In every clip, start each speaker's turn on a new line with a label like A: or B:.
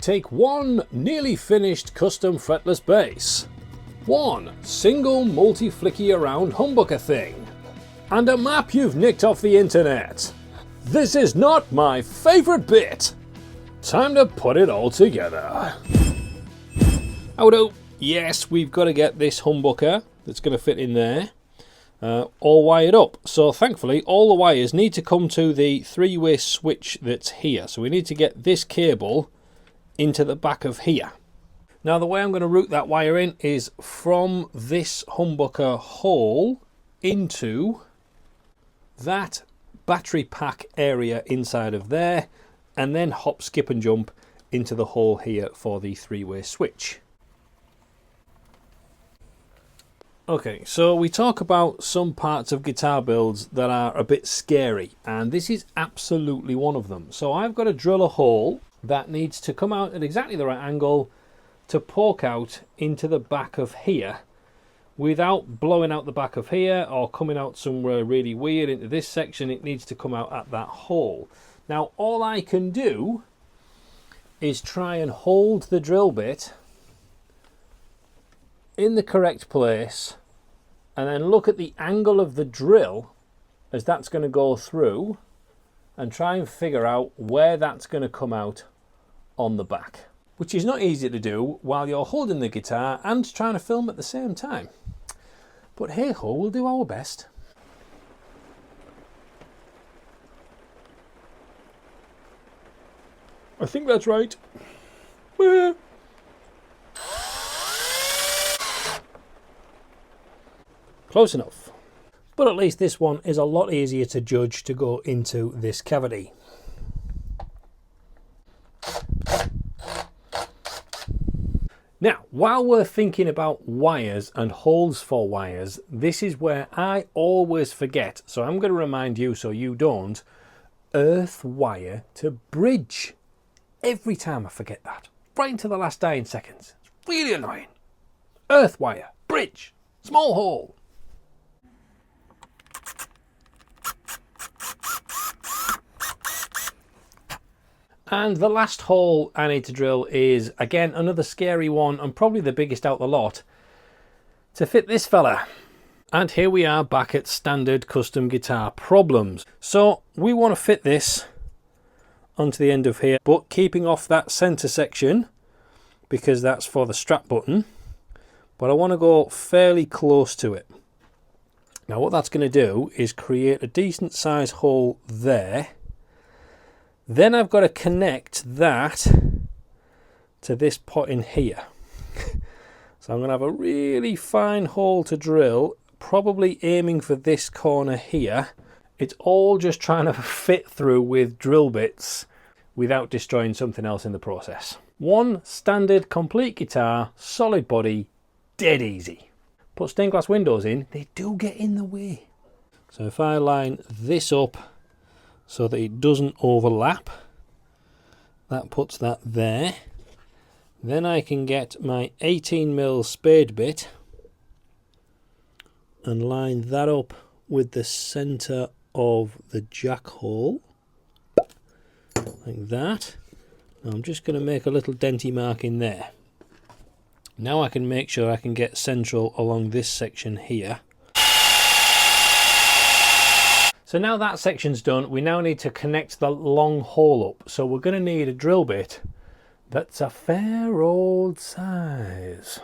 A: take one nearly finished custom fretless bass, one single multi-flicky around humbucker thing, and a map you've nicked off the internet. This is not my favourite bit. Time to put it all together. Oh, yes, we've got to get this humbucker that's going to fit in there all wired up. So thankfully all the wires need to come to the three-way switch that's here. So we need to get this cable into the back of here. Now the way I'm going to route that wire in is from this humbucker hole into that battery pack area inside of there, and then hop, skip and jump into the hole here for the three-way switch. Okay, so we talk about some parts of guitar builds that are a bit scary, and this is absolutely one of them. So I've got to drill a hole that needs to come out at exactly the right angle to poke out into the back of here without blowing out the back of here or coming out somewhere really weird into this section. It needs to come out at that hole. Now all I can do is try and hold the drill bit in the correct place and then look at the angle of the drill as that's going to go through and try and figure out where that's going to come out on the back, which is not easy to do while you're holding the guitar and trying to film at the same time. But hey ho, we'll do our best. I think that's right. Close enough. But at least this one is a lot easier to judge to go into this cavity. Now, while we're thinking about wires and holes for wires, this is where I always forget, so I'm going to remind you so you don't, earth wire to bridge. Every time I forget that, right into the last dying seconds. It's really annoying. Earth wire, bridge, small hole. And the last hole I need to drill is, again, another scary one and probably the biggest out the lot, to fit this fella. And here we are back at standard custom guitar problems. So we want to fit this onto the end of here, but keeping off that center section because that's for the strap button. But I want to go fairly close to it. Now what that's going to do is create a decent size hole there. Then I've got to connect that to this pot in here. So I'm going to have a really fine hole to drill, probably aiming for this corner here. It's all just trying to fit through with drill bits without destroying something else in the process. One standard complete guitar, solid body, dead easy. Put stained glass windows in, they do get in the way. So if I line this up so that it doesn't overlap, that puts that there. Then I can get my 18mm spade bit and line that up with the center of the jack hole, like that. Now I'm just going to make a little denty mark in there. Now I can make sure I can get central along this section here. So now that section's done, we now need to connect the long hole up. So we're going to need a drill bit that's a fair old size.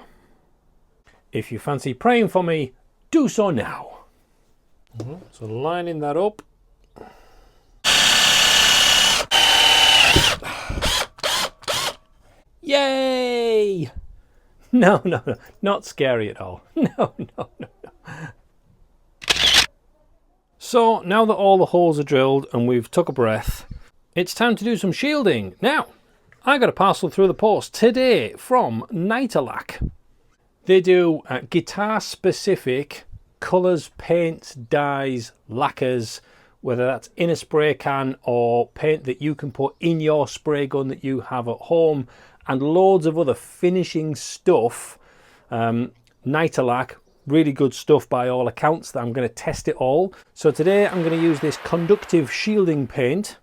A: If you fancy praying for me, do so now. So lining that up. Yay! No, not scary at all. No. So now that all the holes are drilled and we've took a breath, it's time to do some shielding. Now, I got a parcel through the post today from Nitor Lack. They do guitar specific colours, paints, dyes, lacquers, whether that's in a spray can or paint that you can put in your spray gun that you have at home, and loads of other finishing stuff. Nitor Lack, really good stuff by all accounts. That I'm going to test it all. So today I'm going to use this conductive shielding paint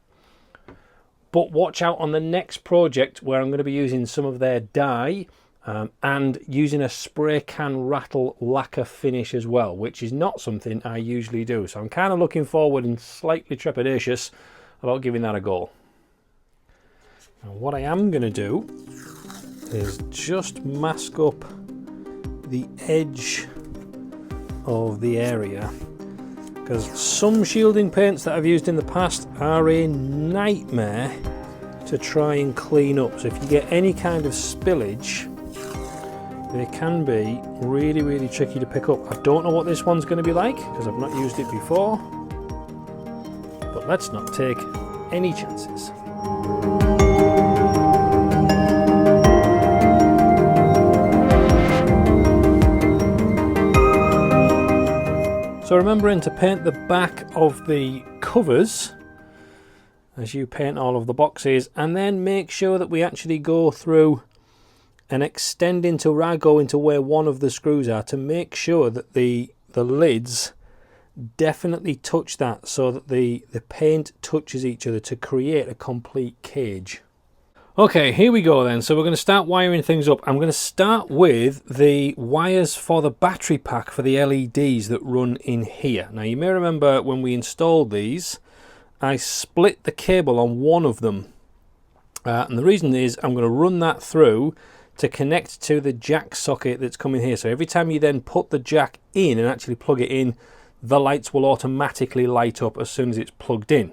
A: But watch out on the next project where I'm going to be using some of their dye and using a spray can rattle lacquer finish as well, which is not something I usually do. So I'm kind of looking forward and slightly trepidatious about giving that a go. Now what I am going to do is just mask up the edge of the area, because some shielding paints that I've used in the past are a nightmare to try and clean up. So if you get any kind of spillage, they can be really, really tricky to pick up. I don't know what this one's going to be like because I've not used it before, but let's not take any chances. So remembering to paint the back of the covers as you paint all of the boxes, and then make sure that we actually go through and extend into where I go into where one of the screws are, to make sure that the lids definitely touch that, so that the paint touches each other to create a complete cage. Okay, here we go then. So we're going to start wiring things up. I'm going to start with the wires for the battery pack for the LEDs that run in here. Now you may remember when we installed these, I split the cable on one of them. And the reason is I'm going to run that through to connect to the jack socket that's coming here. So every time you then put the jack in and actually plug it in, the lights will automatically light up as soon as it's plugged in.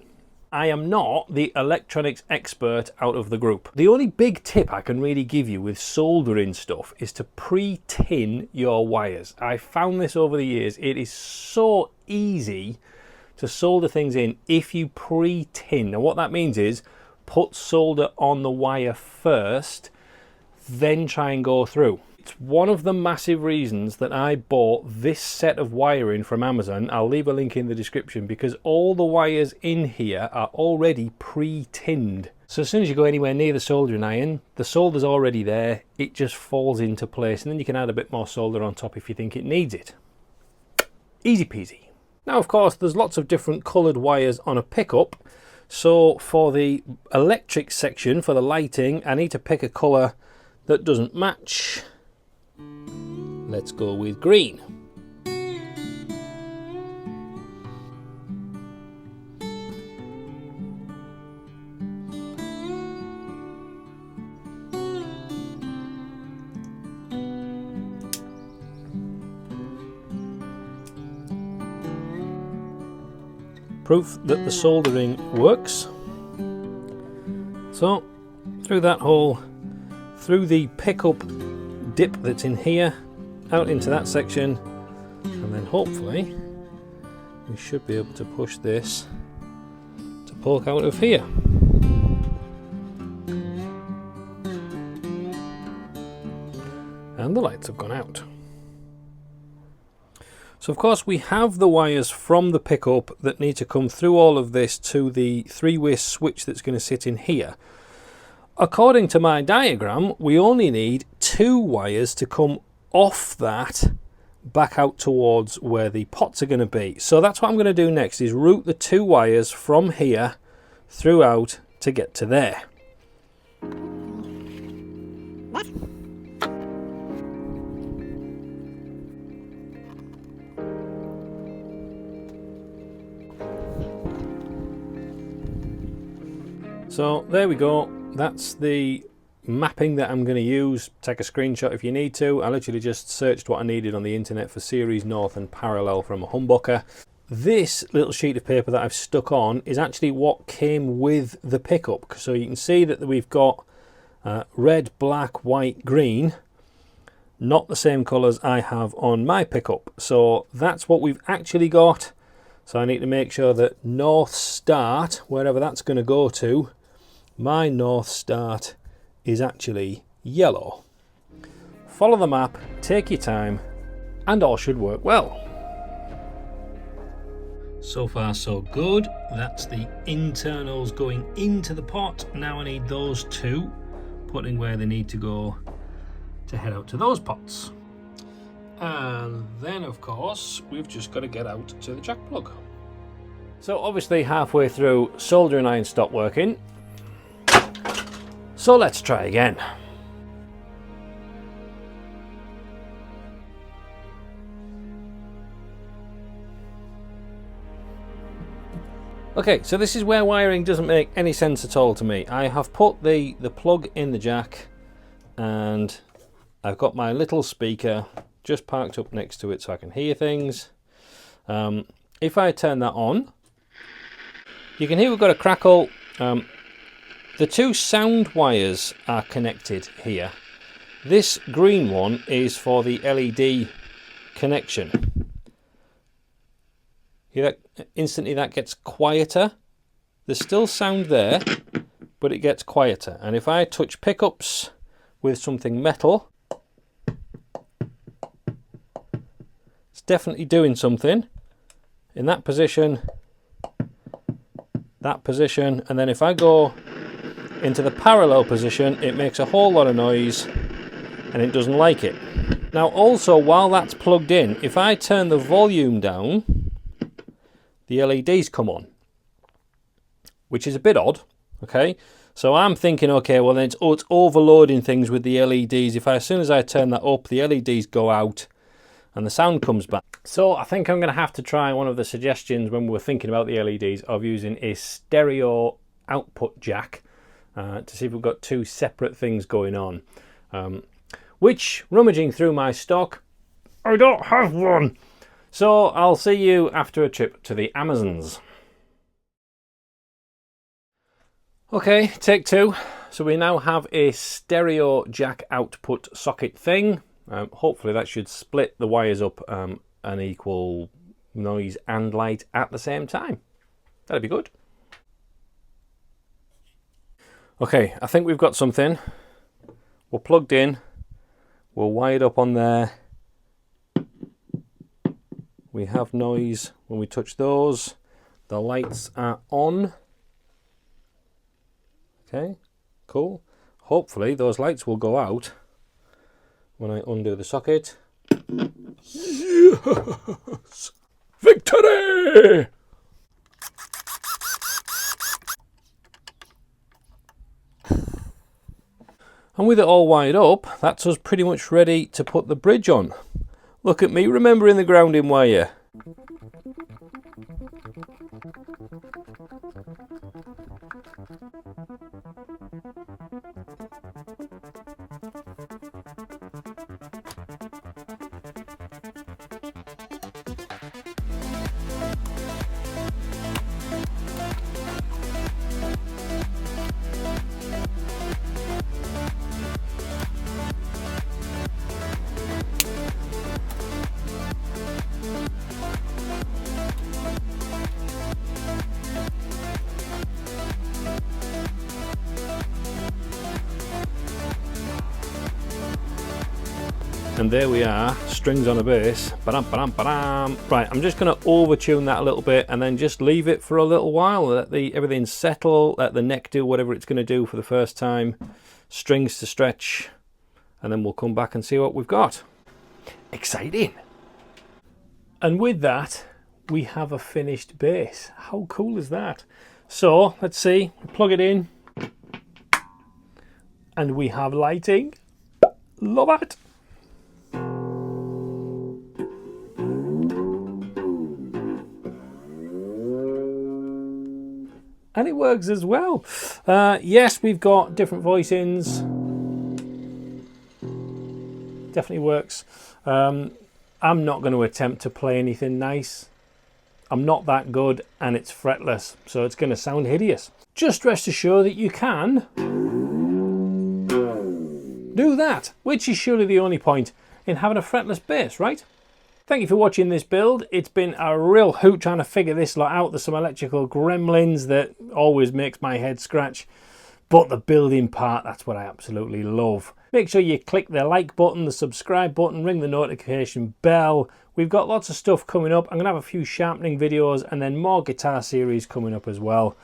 A: I am not the electronics expert out of the group. The only big tip I can really give you with soldering stuff is to pre-tin your wires. I found this over the years. It is so easy to solder things in if you pre-tin. Now what that means is put solder on the wire first, then try and go through. It's one of the massive reasons that I bought this set of wiring from Amazon. I'll leave a link in the description, because all the wires in here are already pre-tinned. So as soon as you go anywhere near the soldering iron, the solder's already there, it just falls into place, and then you can add a bit more solder on top if you think it needs it. Easy peasy. Now of course there's lots of different coloured wires on a pickup, so for the electric section, for the lighting, I need to pick a colour that doesn't match. Let's go with green. Proof that the soldering works. So through that hole, through the pickup dip that's in here, out into that section, and then hopefully we should be able to push this to poke out of here. And the lights have gone out. So of course we have the wires from the pickup that need to come through all of this to the three-way switch that's going to sit in here. According to my diagram, we only need 2 wires to come off that back out towards where the pots are going to be. So that's what I'm going to do next, is route the 2 wires from here throughout to get to there. So there we go. That's the mapping that I'm going to use. Take a screenshot if you need to. I literally just searched what I needed on the internet for series north and parallel from a humbucker. This little sheet of paper that I've stuck on is actually what came with the pickup. So you can see that we've got red, black, white, green, not the same colours I have on my pickup. So that's what we've actually got. So I need to make sure that north start, wherever that's going to go to, my north start is actually yellow. Follow the map, take your time, and all should work well. So far so good. That's the internals going into the pot. Now I need those 2 putting where they need to go to head out to those pots. And then of course we've just got to get out to the jack plug. So obviously halfway through, soldering iron stopped working. So let's try again. Okay, so this is where wiring doesn't make any sense at all to me. I have put the plug in the jack, and I've got my little speaker just parked up next to it so I can hear things. If I turn that on, you can hear we've got a crackle. The two sound wires are connected here. This green one is for the LED connection. Hear that? Instantly that gets quieter. There's still sound there, but it gets quieter. And if I touch pickups with something metal, it's definitely doing something. In that position, and then if I go into the parallel position, it makes a whole lot of noise and it doesn't like it. Now also, while that's plugged in, if I turn the volume down, the LEDs come on, which is a bit odd. Okay, so I'm thinking, okay, well then it's overloading things with the LEDs. As soon as I turn that up, the LEDs go out and the sound comes back. So I think I'm going to have to try one of the suggestions when we were thinking about the LEDs of using a stereo output jack to see if we've got two separate things going on. Which, rummaging through my stock, I don't have one. So I'll see you after a trip to the Amazons. Okay, take two. So we now have a stereo jack output socket thing. Hopefully that should split the wires up and equal noise and light at the same time. That'd be good. Okay, I think we've got something. We're plugged in. We're wired up on there. We have noise when we touch those. The lights are on. Okay, cool. Hopefully those lights will go out when I undo the socket. Yes! Victory! And with it all wired up, that's us pretty much ready to put the bridge on. Look at me remembering the grounding wire. And there we are, strings on a bass. Ba-dum, ba-dum, ba-dum. Right, I'm just going to over-tune that a little bit and then just leave it for a little while. Let everything settle, let the neck do whatever it's going to do for the first time. Strings to stretch, and then we'll come back and see what we've got. Exciting! And with that, we have a finished bass. How cool is that? So, let's see, plug it in, and we have lighting. Love it! And it works as well. Yes, we've got different voicings. Definitely works. I'm not going to attempt to play anything nice. I'm not that good, and it's fretless, so it's going to sound hideous. Just rest assured that you can do that, which is surely the only point in having a fretless bass, right? Thank you for watching this build. It's been a real hoot trying to figure this lot out. There's some electrical gremlins that always makes my head scratch. But the building part, that's what I absolutely love. Make sure you click the like button, the subscribe button, ring the notification bell. We've got lots of stuff coming up. I'm going to have a few sharpening videos and then more guitar series coming up as well.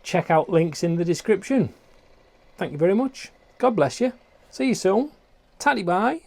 A: Check out links in the description. Thank you very much. God bless you. See you soon. Tatty bye.